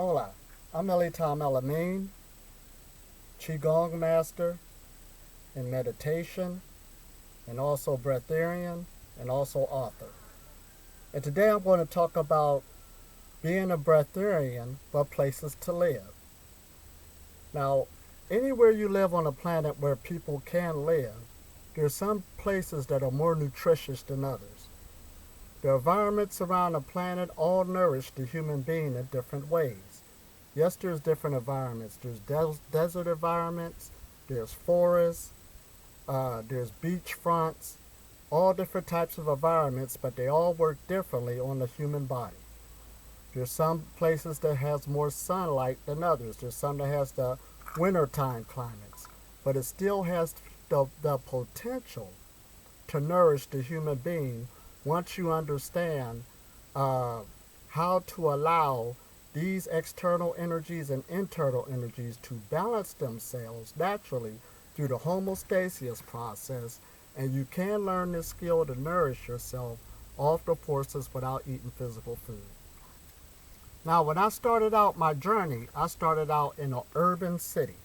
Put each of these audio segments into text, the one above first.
Hola, I'm Elitam Elamine, Qigong Master in meditation, and also Breatharian, and also author. And today I'm going to talk about being a Breatharian, but places to live. Now, anywhere you live on a planet where people can live, there's some places that are more nutritious than others. The environments around the planet all nourish the human being in different ways. Yes, there's different environments. There's desert environments, there's forests, there's beach fronts, all different types of environments, but they all work differently on the human body. There's some places that has more sunlight than others. There's some that has the wintertime climates, but it still has the potential to nourish the human being once you understand uh, how to allow these external energies and internal energies to balance themselves naturally through the homeostasis process, and you can learn this skill to nourish yourself off the forces without eating physical food. Now, when I started out my journey, I started out in an urban city.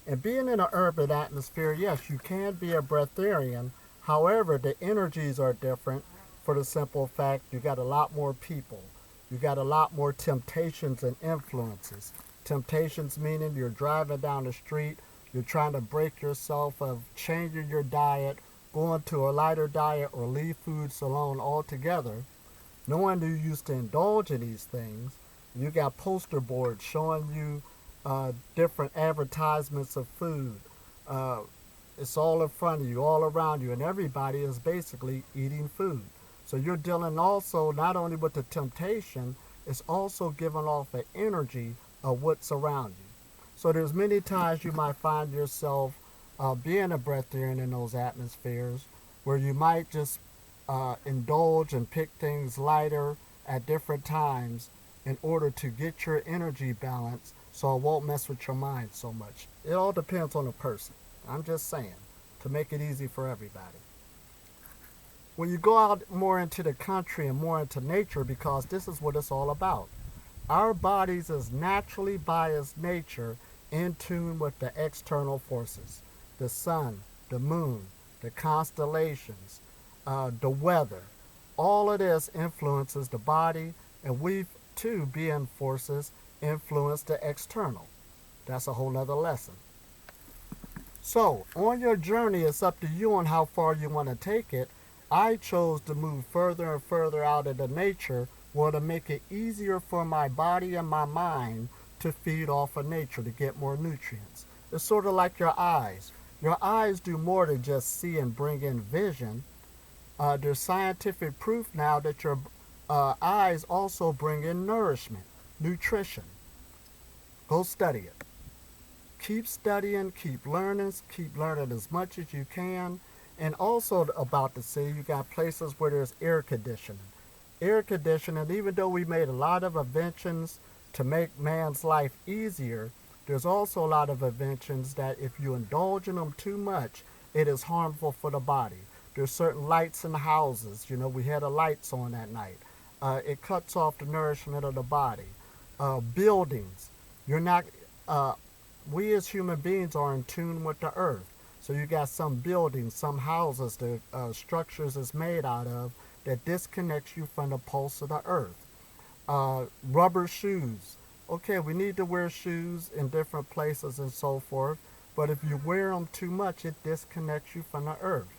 And being in an urban atmosphere, yes, you can be a breatharian. However, the energies are different for the simple fact you got a lot more people. You got a lot more temptations and influences. Temptations meaning you're driving down the street, you're trying to break yourself of changing your diet, going to a lighter diet, or leave foods alone altogether. Knowing you used to indulge in these things, you got poster boards showing you different advertisements of food. Uh, it's all in front of you, all around you, and everybody is basically eating food. So you're dealing also not only with the temptation, it's also giving off the energy of what's around you. So there's many times you might find yourself being a breatharian in those atmospheres where you might just indulge and pick things lighter at different times in order to get your energy balance so it won't mess with your mind so much. It all depends on the person. I'm just saying, to make it easy for everybody. When you go out more into the country and more into nature, because this is what it's all about. Our bodies is naturally by its nature in tune with the external forces. The sun, the moon, the constellations, the weather. All of this influences the body, and we too, being forces, influence the external. That's a whole nother lesson. So, on your journey, it's up to you on how far you want to take it. I chose to move further and further out into nature, where to make it easier for my body and my mind to feed off of nature to get more nutrients. It's sort of like your eyes. Your eyes do more than just see and bring in vision. There's scientific proof now that your eyes also bring in nourishment, nutrition. Go study it. Keep studying, keep learning as much as you can. And also about to say, you got places where there's air conditioning. Air conditioning, even though we made a lot of inventions to make man's life easier, there's also a lot of inventions that if you indulge in them too much, it is harmful for the body. There's certain lights in the houses. You know, we had the lights on at night. It cuts off the nourishment of the body. Buildings. You're not. We as human beings are in tune with the earth. So you got some buildings, some houses, the structures is made out of that disconnects you from the pulse of the earth. Rubber shoes. Okay, we need to wear shoes in different places and so forth, but if you wear them too much, it disconnects you from the earth.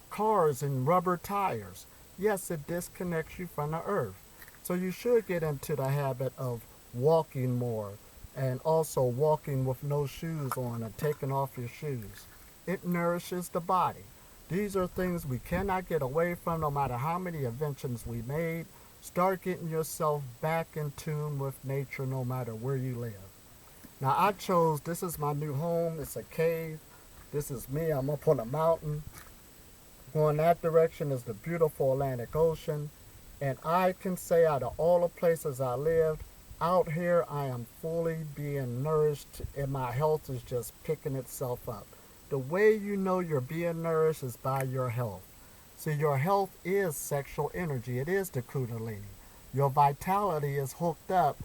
Cars and rubber tires. Yes, it disconnects you from the earth. So you should get into the habit of walking more and also walking with no shoes on and taking off your shoes. It nourishes the body. These are things we cannot get away from no matter how many inventions we made. Start getting yourself back in tune with nature no matter where you live. Now I chose, this is my new home. It's a cave. This is me. I'm up on a mountain. Going that direction is the beautiful Atlantic Ocean. And I can say out of all the places I lived, out here I am fully being nourished and my health is just picking itself up. The way you know you're being nourished is by your health. See, your health is sexual energy. It is the kundalini. Your vitality is hooked up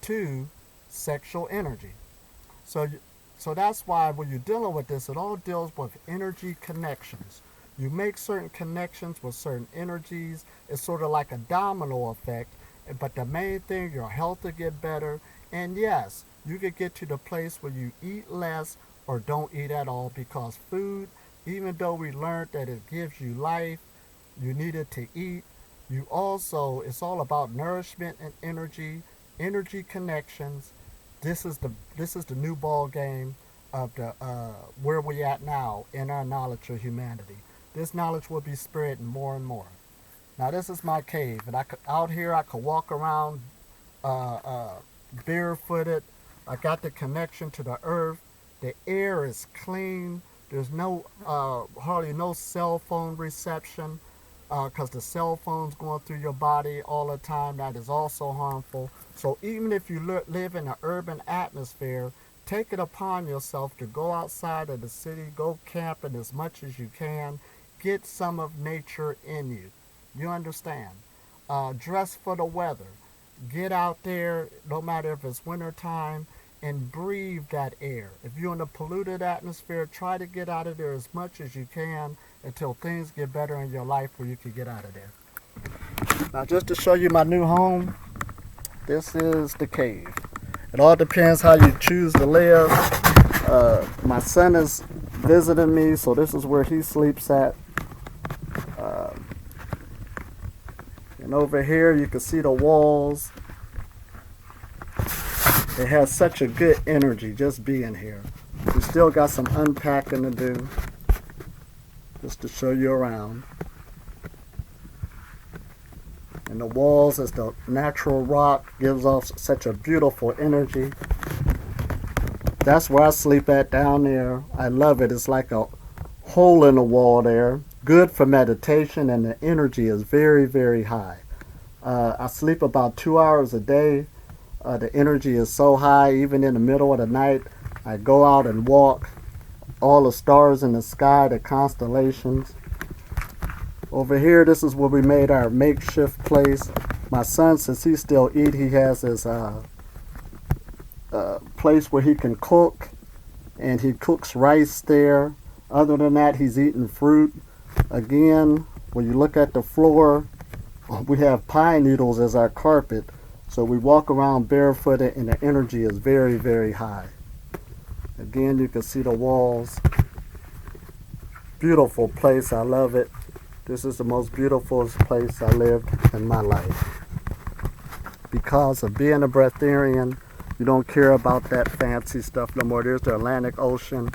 to sexual energy. So, so that's why when you're dealing with this, it all deals with energy connections. You make certain connections with certain energies. It's sort of like a domino effect. But the main thing, your health will get better. And yes, you could get to the place where you eat less or don't eat at all, because food, even though we learned that it gives you life, you need it to eat. You also, it's all about nourishment and energy connections. This is the new ball game of the where we at now in our knowledge of humanity. This knowledge will be spreading more and more. Now this is my cave, and out here I could walk around uh, uh, barefooted. I got the connection to the earth. The air is clean. There's no hardly no cell phone reception, because the cell phone's going through your body all the time. That is also harmful. So even if you live in an urban atmosphere, take it upon yourself to go outside of the city, go camping as much as you can, get some of nature in you. You understand? Dress for the weather. Get out there, no matter if it's winter time, and breathe that air. If you're in a polluted atmosphere, try to get out of there as much as you can until things get better in your life where you can get out of there. Now, just to show you my new home, this is the cave. It all depends how you choose to live. My son is visiting me, so this is where he sleeps at. And over here you can see the walls. It has such a good energy just being here. We still got some unpacking to do, just to show you around. And the walls, as the natural rock, gives off such a beautiful energy. That's where I sleep at down there. I love it. It's like a hole in the wall there. Good for meditation, and the energy is very, very high. I sleep about 2 hours a day. The energy is so high, even in the middle of the night. I go out and walk. All the stars in the sky, the constellations. Over here, this is where we made our makeshift place. My son, since he still eat, he has his place where he can cook, and he cooks rice there. Other than that, he's eating fruit. Again, when you look at the floor, we have pine needles as our carpet. So we walk around barefooted, and the energy is very, very high. Again, you can see the walls. Beautiful place. I love it. This is the most beautiful place I lived in my life. Because of being a breatharian, you don't care about that fancy stuff no more. There's the Atlantic Ocean.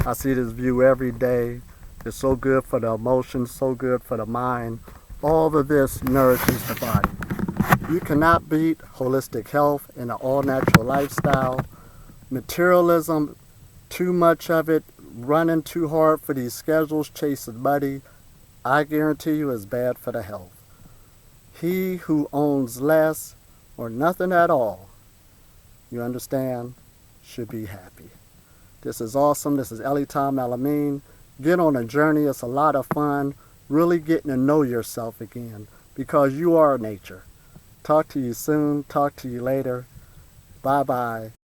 I see this view every day. It's so good for the emotions, so good for the mind. All of this nourishes the body. You cannot beat holistic health and an all-natural lifestyle. Materialism, too much of it, running too hard for these schedules, chasing money, I guarantee you is bad for the health. He who owns less or nothing at all, you understand, should be happy. This is awesome. This is Tom Alameen. Get on a journey. It's a lot of fun. Really getting to know yourself again, because you are nature. Talk to you soon. Talk to you later. Bye-bye.